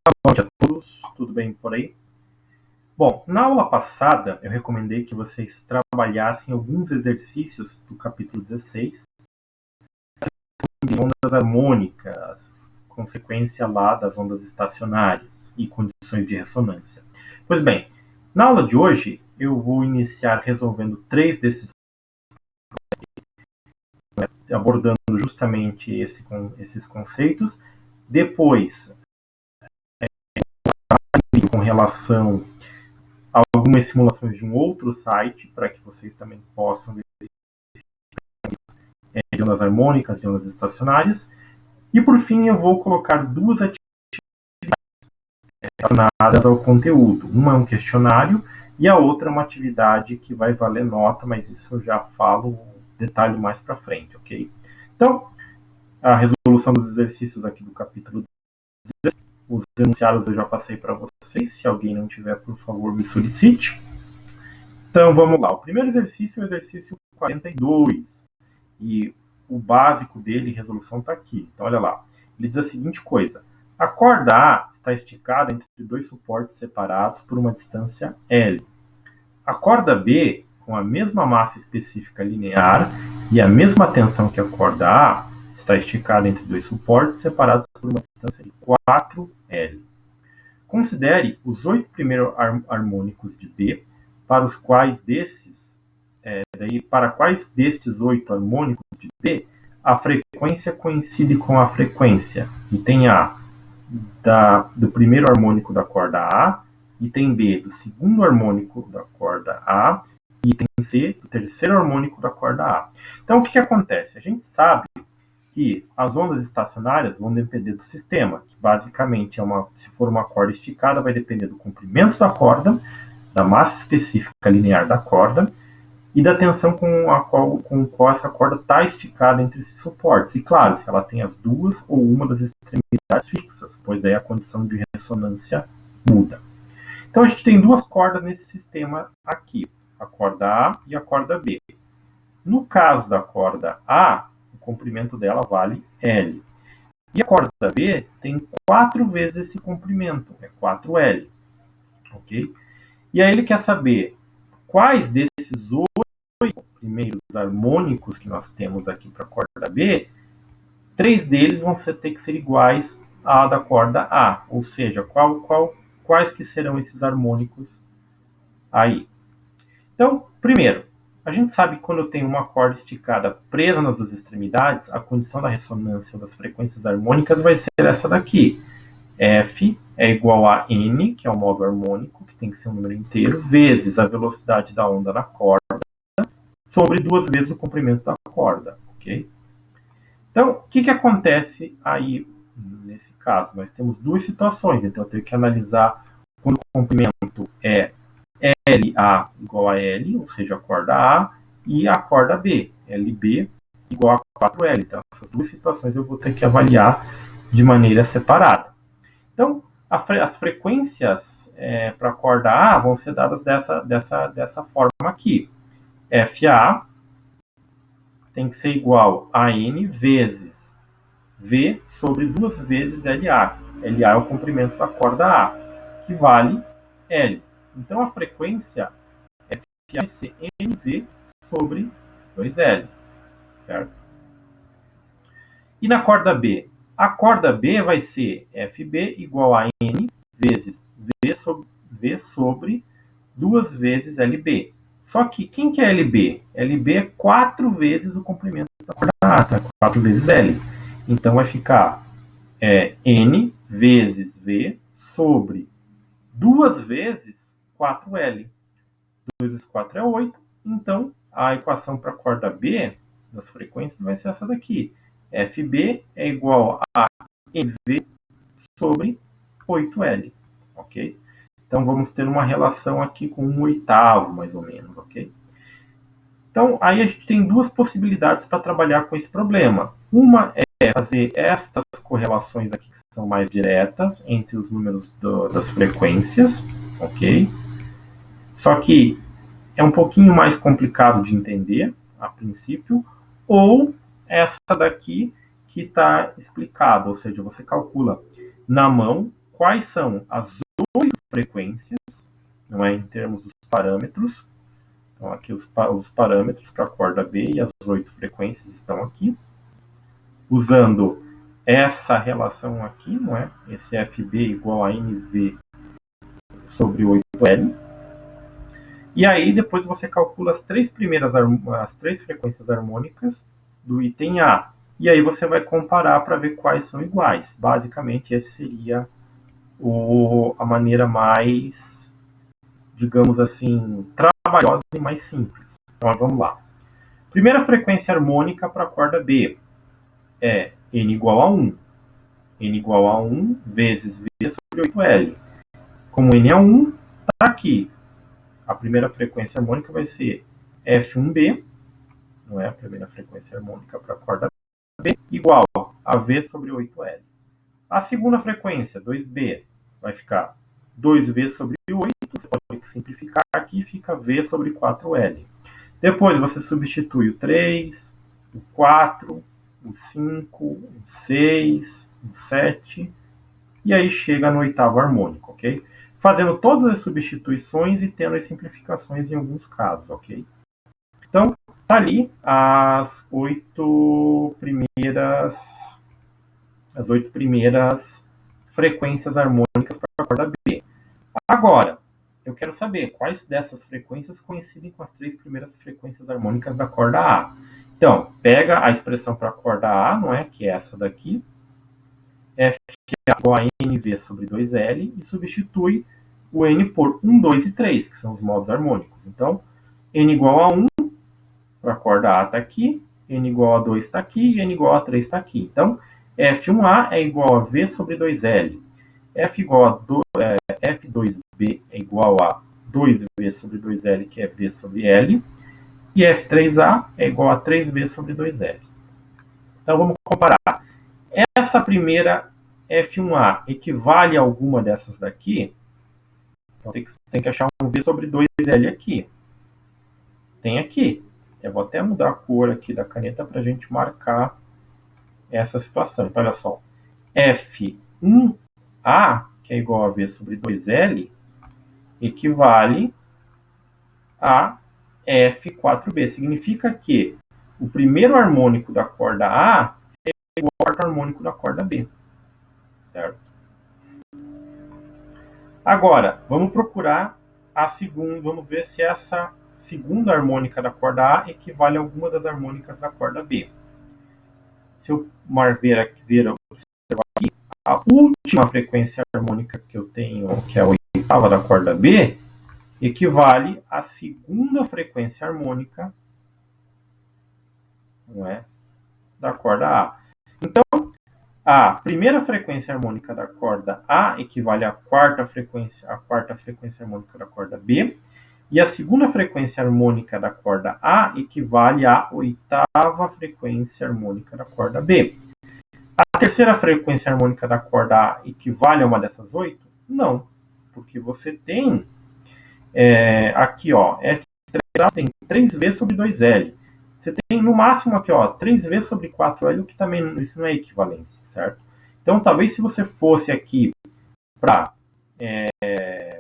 Boa noite a todos, tudo bem por aí? Bom, na aula passada eu recomendei que vocês trabalhassem alguns exercícios do capítulo 16 de ondas harmônicas, consequência lá das ondas estacionárias e condições de ressonância. Pois bem, na aula de hoje eu vou iniciar resolvendo 3 desses, abordando justamente esses conceitos. Depois, com relação a algumas simulações de um outro site, para que vocês também possam ver de ondas harmônicas, de ondas estacionárias. E por fim, eu vou colocar 2 atividades relacionadas ao conteúdo. Uma é um questionário e a outra é uma atividade que vai valer nota, mas isso eu já falo detalhe mais para frente, ok? Então, a resolução dos exercícios aqui do capítulo 10, os enunciados eu já passei para vocês. Se alguém não tiver, por favor, me solicite. Então, vamos lá. O primeiro exercício é o exercício 42. E o básico dele, resolução, está aqui. Então, olha lá. Ele diz a seguinte coisa. A corda A está esticada entre 2 suportes separados por uma distância L. A corda B, com a mesma massa específica linear e a mesma tensão que a corda A, está esticada entre 2 suportes separados por uma distância de 4L. Considere os 8 primeiros harmônicos de B, para quais destes 8 harmônicos de B a frequência coincide com a frequência item A do primeiro harmônico da corda A, item B do segundo harmônico da corda A e item C do terceiro harmônico da corda A. Então, o que acontece? A gente sabe que as ondas estacionárias vão depender do sistema, que basicamente se for uma corda esticada, vai depender do comprimento da corda, da massa específica linear da corda e da tensão com qual essa corda está esticada entre esses suportes. E claro, se ela tem as duas ou uma das extremidades fixas, pois daí a condição de ressonância muda. Então a gente tem 2 cordas nesse sistema aqui, a corda A e a corda B. No caso da corda A, o comprimento dela vale L. E a corda B tem 4 vezes esse comprimento, é 4L. Ok? E aí ele quer saber quais desses 8 primeiros harmônicos que nós temos aqui para a corda B, 3 deles vão ter que ser iguais à da corda A. Ou seja, quais que serão esses harmônicos aí? Então, primeiro, a gente sabe que quando eu tenho uma corda esticada presa nas 2 extremidades, a condição da ressonância das frequências harmônicas vai ser essa daqui. F é igual a N, que é o modo harmônico, que tem que ser um número inteiro, vezes a velocidade da onda na corda, sobre 2 vezes o comprimento da corda, ok? Então, o que acontece aí nesse caso? Nós temos 2 situações, então eu tenho que analisar quando o comprimento é LA igual a L, ou seja, a corda A, e a corda B, LB igual a 4L. Então, essas 2 situações eu vou ter que avaliar de maneira separada. Então, as frequências para a corda A vão ser dadas dessa forma aqui. FA tem que ser igual a N vezes V sobre 2 vezes LA. LA é o comprimento da corda A, que vale L. Então, a frequência FA vai ser NV sobre 2L, certo? E na corda B? A corda B vai ser FB igual a N vezes V sobre 2 vezes LB. Só que quem que é LB? LB é 4 vezes o comprimento da corda A, tá? 4 vezes L. Então vai ficar N vezes V sobre 2 vezes 4L. 2 vezes 4 é 8. Então a equação para a corda B das frequências vai ser essa daqui. FB é igual a NV sobre 8L. Ok? Então vamos ter uma relação aqui com 1/8, mais ou menos, ok? Então aí a gente tem 2 possibilidades para trabalhar com esse problema. Uma é fazer estas correlações aqui que são mais diretas entre os números das frequências, ok? Só que é um pouquinho mais complicado de entender a princípio, ou essa daqui que está explicada, ou seja, você calcula na mão quais são as 8 frequências, não é, em termos dos parâmetros. Então, aqui os parâmetros para a corda B e as 8 frequências estão aqui. Usando essa relação aqui, não é? Esse FB igual a NV sobre 8L. E aí, depois você calcula as 3 frequências harmônicas do item A. E aí você vai comparar para ver quais são iguais. Basicamente, essa seria a maneira mais, digamos assim, trabalhosa e mais simples. Então, vamos lá. Primeira frequência harmônica para a corda B é N igual a 1. N igual a 1 vezes V sobre 8L. Como N é 1, está aqui. A primeira frequência harmônica vai ser F1B, não é a primeira frequência harmônica para a corda B, igual a V sobre 8L. A segunda frequência, 2B, vai ficar 2V sobre 8, você pode simplificar aqui, fica V sobre 4L. Depois você substitui o 3, o 4, o 5, o 6, o 7, e aí chega no oitavo harmônico, ok? Fazendo todas as substituições e tendo as simplificações em alguns casos, ok? Então, tá ali as 8 primeiras frequências harmônicas para a corda B. Agora, eu quero saber quais dessas frequências coincidem com as 3 primeiras frequências harmônicas da corda A. Então, pega a expressão para a corda A, não é? Que é essa daqui, F igual a NV sobre 2L, e substitui o N por 1, 2 e 3, que são os modos harmônicos. Então, N igual a 1, para a corda A está aqui, N igual a 2 está aqui, e N igual a 3 está aqui. Então, F1A é igual a V sobre 2L. F2B é igual a 2V sobre 2L, que é V sobre L. E F3A é igual a 3V sobre 2L. Então, vamos comparar. Essa primeira F1A equivale a alguma dessas daqui? Então, tem que achar um V sobre 2L aqui. Tem aqui. Eu vou até mudar a cor aqui da caneta para a gente marcar essa situação. Então, olha só. F1A, que é igual a V sobre 2L, equivale a F4B. Significa que o primeiro harmônico da corda A é igual ao quarto harmônico da corda B. Certo? Agora, vamos procurar a segunda. Vamos ver se essa segunda harmônica da corda A equivale a alguma das harmônicas da corda B. Se eu observar aqui, a última frequência harmônica que eu tenho, que é a oitava da corda B, equivale à segunda frequência harmônica, não é, da corda A. Então, a primeira frequência harmônica da corda A equivale à quarta frequência harmônica da corda B, e a segunda frequência harmônica da corda A equivale à oitava frequência harmônica da corda B. A terceira frequência harmônica da corda A equivale a uma dessas 8? Não, porque você tem aqui, ó, F3A tem 3V sobre 2L. Você tem no máximo aqui, ó, 3V sobre 4L, o que também isso não é equivalência, certo? Então, talvez se você fosse aqui para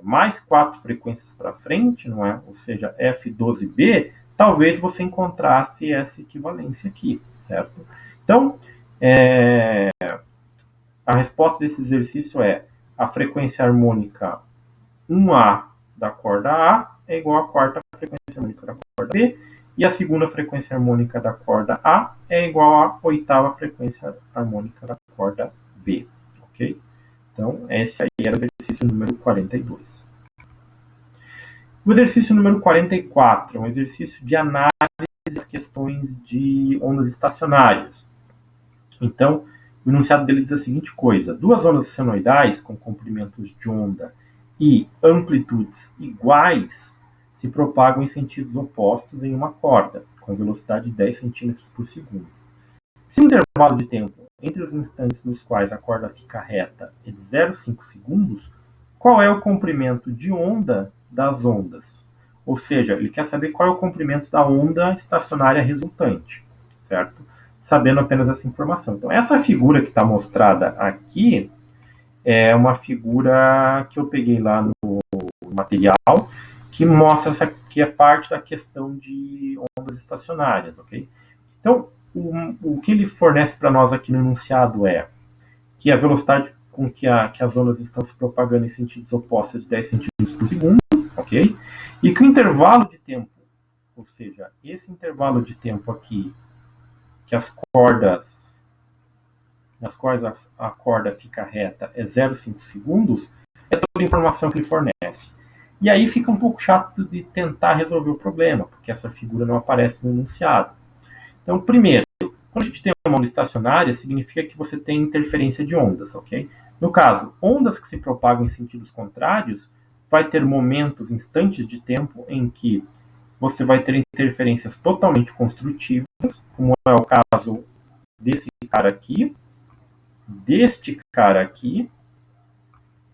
mais 4 frequências para frente, não é? Ou seja, F12B, talvez você encontrasse essa equivalência aqui, certo? Então, a resposta desse exercício é a frequência harmônica 1A da corda A é igual à quarta frequência harmônica da corda B, e a segunda frequência harmônica da corda A é igual à oitava frequência harmônica da corda B, ok? Então, esse aí era o exercício número 42. O exercício número 44 é um exercício de análise das questões de ondas estacionárias. Então, o enunciado dele diz a seguinte coisa: duas ondas senoidais com comprimentos de onda e amplitudes iguais se propagam em sentidos opostos em uma corda, com velocidade de 10 cm por segundo. Se o intervalo de tempo entre os instantes nos quais a corda fica reta é de 0,5 segundos, qual é o comprimento de onda das ondas? Ou seja, ele quer saber qual é o comprimento da onda estacionária resultante, certo? Sabendo apenas essa informação. Então, essa figura que está mostrada aqui é uma figura que eu peguei lá no material, que mostra que é parte da questão de ondas estacionárias, ok? Então, o que ele fornece para nós aqui no enunciado é que a velocidade com que as ondas estão se propagando em sentidos opostos é de 10 centímetros por segundo, ok? E que o intervalo de tempo, ou seja, esse intervalo de tempo aqui, que as cordas, nas quais a corda fica reta, é 0,5 segundos, é toda a informação que ele fornece. E aí fica um pouco chato de tentar resolver o problema, porque essa figura não aparece no enunciado. Então, primeiro, quando a gente tem uma onda estacionária, significa que você tem interferência de ondas, ok? No caso, ondas que se propagam em sentidos contrários, vai ter momentos, instantes de tempo em que você vai ter interferências totalmente construtivas, como é o caso desse cara aqui, deste cara aqui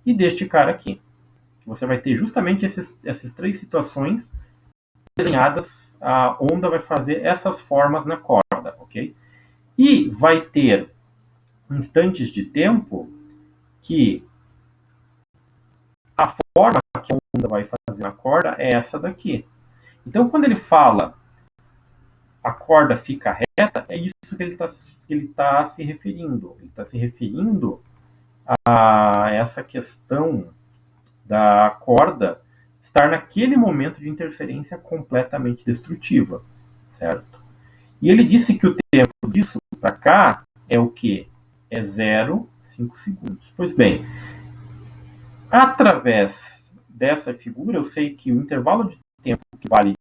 e deste cara aqui. Você vai ter justamente essas três situações desenhadas, a onda vai fazer essas formas na corda, ok? E vai ter instantes de tempo que a forma que a onda vai fazer na corda é essa daqui. Então, quando ele fala a corda fica reta, é isso que ele tá se referindo. Ele está se referindo a essa questão da corda estar naquele momento de interferência completamente destrutiva, certo? E ele disse que o tempo disso para cá é o que? É 0,5 segundos. Pois bem, através dessa figura, eu sei que o intervalo de tempo que vale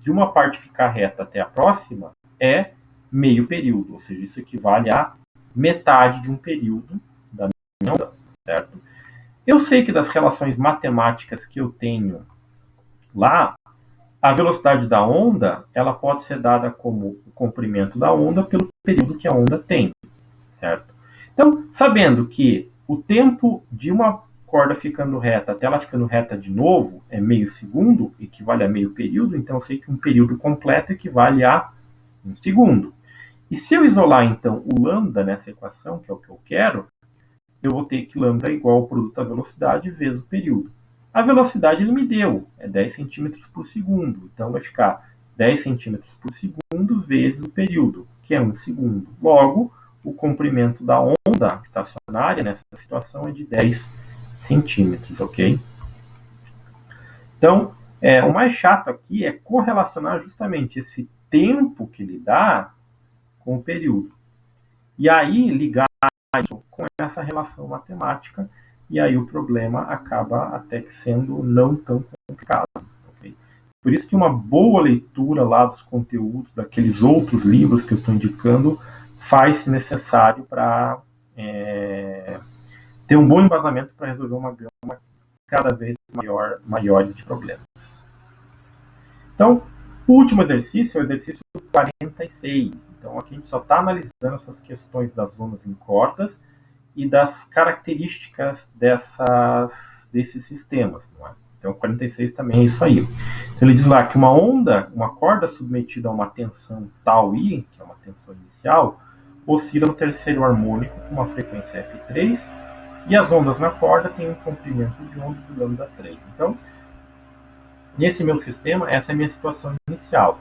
de uma parte ficar reta até a próxima é meio período, ou seja, isso equivale a metade de um período da minha onda, certo? Eu sei que das relações matemáticas que eu tenho lá, a velocidade da onda ela pode ser dada como o comprimento da onda pelo período que a onda tem, certo? Então, sabendo que o tempo de uma corda ficando reta até ela ficando reta de novo é meio segundo, equivale a meio período, então eu sei que um período completo equivale a um segundo. E se eu isolar, então, o lambda nessa equação, que é o que eu quero, eu vou ter que lambda é igual ao produto da velocidade vezes o período. A velocidade ele me deu, é 10 centímetros por segundo, então vai ficar 10 centímetros por segundo vezes o período, que é 1 segundo. Logo, o comprimento da onda estacionária nessa situação é de 10 centímetros, ok? Então, o mais chato aqui é correlacionar justamente esse tempo que ele dá com o período. E aí ligar isso com essa relação matemática, e aí o problema acaba até que sendo não tão complicado. Okay? Por isso que uma boa leitura lá dos conteúdos daqueles outros livros que eu estou indicando faz-se necessário para ter um bom embasamento para resolver uma gama cada vez maior de problemas. Então, o último exercício é o exercício 46. Então, aqui a gente só está analisando essas questões das ondas em cordas e das características desses sistemas. Não é? Então, 46 também é isso aí. Então, ele diz lá que uma corda submetida a uma tensão tau I, que é uma tensão inicial, oscila no terceiro harmônico com uma frequência F3, e as ondas na corda têm um comprimento de onda de lambda 3. Então, nesse meu sistema, essa é a minha situação inicial.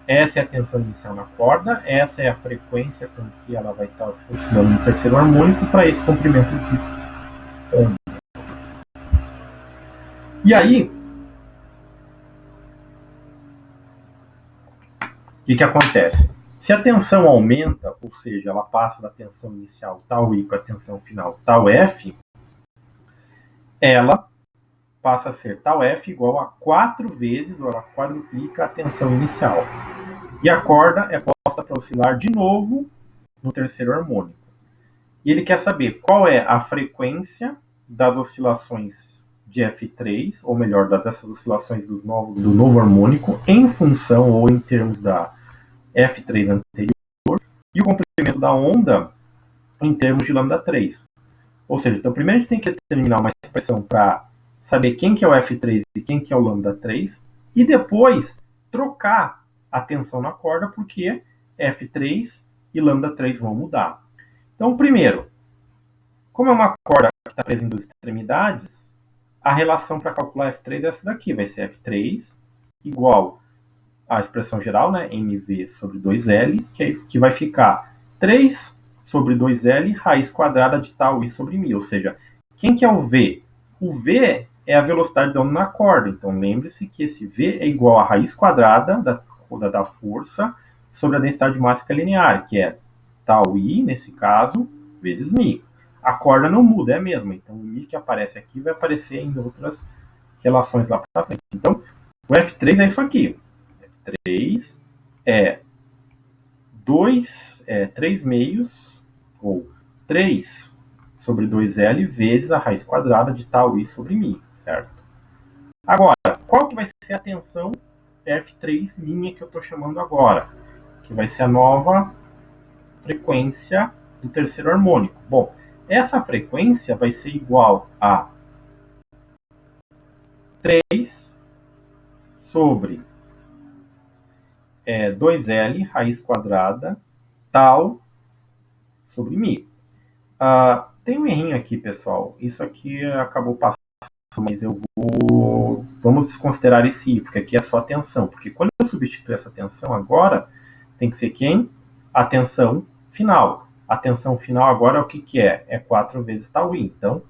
Essa é a tensão inicial na corda, essa é a frequência com que ela vai estar oscilando no terceiro harmônico para esse comprimento de onda. E aí, o que acontece? Se a tensão aumenta, ou seja, ela passa da tensão inicial tau I para a tensão final tau F, ela passa a ser tau F igual a 4 vezes, ou ela quadruplica a tensão inicial. E a corda é posta para oscilar de novo no terceiro harmônico. E ele quer saber qual é a frequência das oscilações de F3, ou melhor, dessas oscilações do novo harmônico, em função ou em termos da F3 anterior, e o comprimento da onda em termos de lambda 3. Ou seja, então primeiro a gente tem que determinar uma expressão para saber quem que é o F3 e quem que é o lambda 3, e depois trocar a tensão na corda, porque F3 e lambda 3 vão mudar. Então, primeiro, como é uma corda que está presa em duas extremidades, a relação para calcular F3 é essa daqui, vai ser F3 igual à expressão geral, né, mv sobre 2L, que vai ficar 3 sobre 2L raiz quadrada de tal I sobre μ, ou seja, quem que é o V? O V é a velocidade da onda na corda, então lembre-se que esse V é igual à raiz quadrada da força sobre a densidade mássica linear, que é tal I, nesse caso, vezes μ. A corda não muda, é a mesma, então o μ que aparece aqui vai aparecer em outras relações lá para frente. Então, o F3 é isso aqui. F3 é 3 meios, ou 3 sobre 2L vezes a raiz quadrada de tal I sobre μ, certo? Agora, qual que vai ser a tensão F3' que eu estou chamando agora? Que vai ser a nova frequência do terceiro harmônico. Bom, essa frequência vai ser igual a 3 sobre 2L raiz quadrada tal sobre μ. Tem um errinho aqui, pessoal. Isso aqui acabou passando, mas vamos desconsiderar esse I, porque aqui é só a tensão. Porque quando eu substituir essa tensão agora, tem que ser quem? A tensão final. A tensão final agora é o que é? É 4 vezes tal I. Então,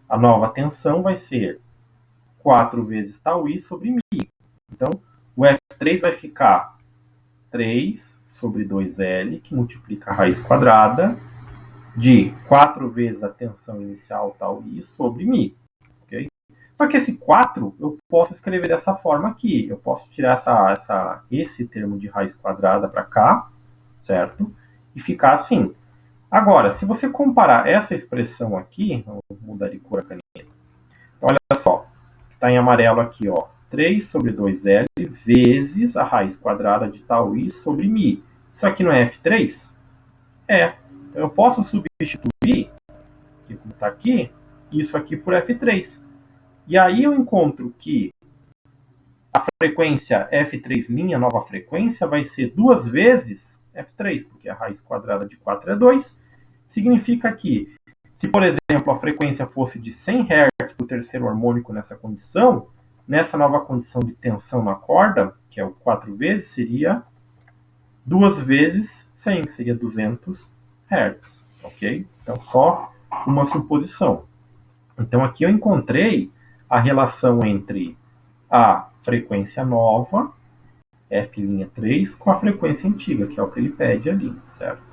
a nova tensão vai ser 4 vezes tal I sobre μ. Então, o F3 vai ficar 3 sobre 2L, que multiplica a raiz quadrada de 4 vezes a tensão inicial tal I sobre μ. Okay? Só que esse 4 eu posso escrever dessa forma aqui. Eu posso tirar esse termo de raiz quadrada para cá, certo? E ficar assim. Agora, se você comparar essa expressão aqui, vou mudar de cor a caneta. Então, olha só, está em amarelo aqui, ó. 3 sobre 2L vezes a raiz quadrada de tal I sobre μ. Isso aqui não é F3? É. Então, eu posso substituir, como está aqui, isso aqui por F3. E aí eu encontro que a frequência F3', a nova frequência, vai ser 2 vezes F3, porque a raiz quadrada de 4 é 2. Significa que, se, por exemplo, a frequência fosse de 100 Hz para o terceiro harmônico nessa condição, nessa nova condição de tensão na corda, que é o 4 vezes, seria 2 vezes 100, que seria 200 Hz. Ok? Então, só uma suposição. Então, aqui eu encontrei a relação entre a frequência nova, F'3, com a frequência antiga, que é o que ele pede ali, certo?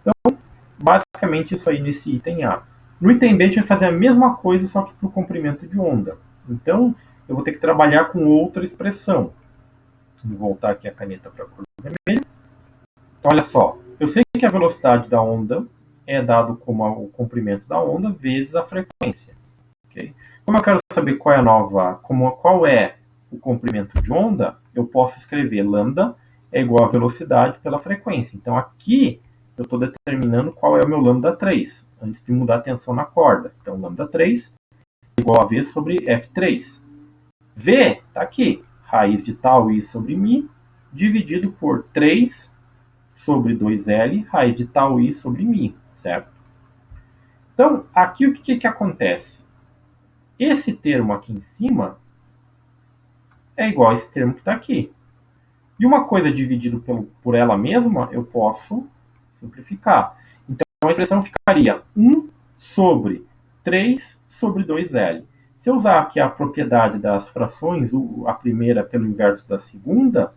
Então, basicamente isso aí nesse item A. No item B, a gente vai fazer a mesma coisa, só que para o comprimento de onda. Então, eu vou ter que trabalhar com outra expressão. Vou voltar aqui a caneta para a cor vermelha. Então, olha só, eu sei que a velocidade da onda é dado como o comprimento da onda vezes a frequência. Okay? Como eu quero saber qual é a nova, qual é o comprimento de onda, eu posso escrever lambda é igual a velocidade pela frequência. Então aqui eu estou determinando qual é o meu lambda 3, antes de mudar a tensão na corda. Então lambda 3 é igual a V sobre F3. V está aqui, raiz de tal I sobre μ, dividido por 3 sobre 2L, raiz de tal I sobre μ, certo? Então, aqui o que acontece? Esse termo aqui em cima é igual a esse termo que está aqui. E uma coisa dividida por ela mesma, eu posso simplificar. Então, a expressão ficaria 1 sobre 3 sobre 2L. Se eu usar aqui a propriedade das frações, a primeira pelo inverso da segunda,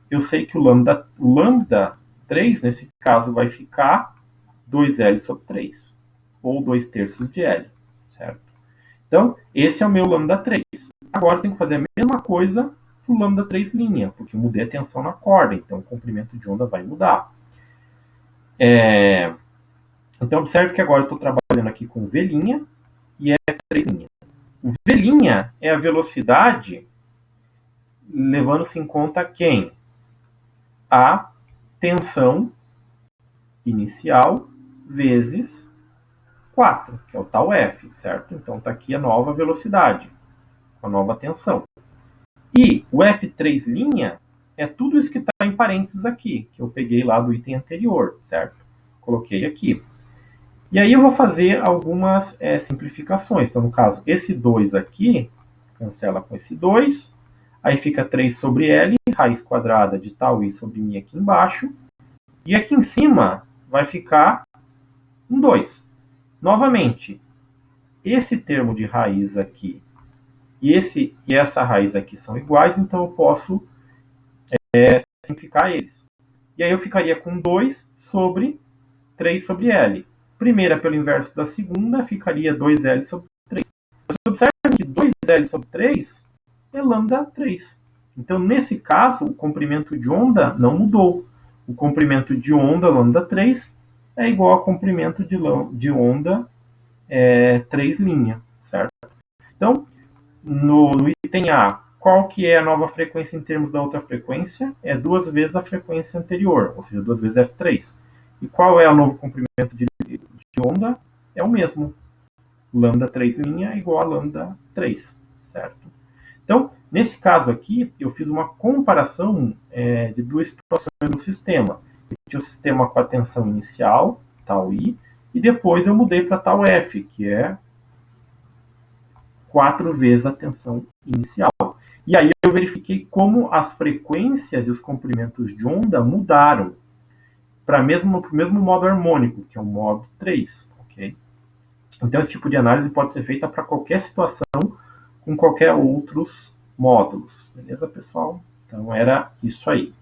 eu sei que o lambda 3, nesse caso, vai ficar 2L sobre 3, ou 2 terços de L, certo? Então, esse é o meu lambda 3. Agora eu tenho que fazer a mesma coisa para o lambda 3', porque eu mudei a tensão na corda, então o comprimento de onda vai mudar. Então, observe que agora eu estou trabalhando aqui com V' e F3'. O V' é a velocidade levando-se em conta quem? A tensão inicial vezes 4, que é o tal F, certo? Então está aqui a nova velocidade, a nova tensão. E o F3' é tudo isso que está em parênteses aqui, que eu peguei lá do item anterior, certo? Coloquei aqui. E aí eu vou fazer algumas simplificações. Então, no caso, esse 2 aqui, cancela com esse 2, aí fica 3 sobre L, raiz quadrada de tal I sobre mi aqui embaixo, e aqui em cima vai ficar um 2. Novamente, esse termo de raiz aqui e essa raiz aqui são iguais, então eu posso simplificar eles. E aí eu ficaria com 2 sobre 3 sobre L. Primeira pelo inverso da segunda, ficaria 2L sobre 3. Você observa que 2L sobre 3 é lambda 3. Então, nesse caso, o comprimento de onda não mudou. O comprimento de onda, lambda 3, é igual ao comprimento de onda 3', certo? Então, no item A, qual que é a nova frequência em termos da outra frequência? É 2 vezes a frequência anterior, ou seja, 2 vezes F3. E qual é o novo comprimento de onda? É o mesmo. Lambda 3' é igual a lambda 3, certo? Então, nesse caso aqui, eu fiz uma comparação de duas situações no sistema. Eu tinha o sistema com a tensão inicial, tal I, e depois eu mudei para tal F, que é 4 vezes a tensão inicial. E aí eu verifiquei como as frequências e os comprimentos de onda mudaram para o mesmo modo harmônico, que é o modo 3. Okay? Então, esse tipo de análise pode ser feita para qualquer situação com qualquer outros módulos. Beleza, pessoal? Então, era isso aí.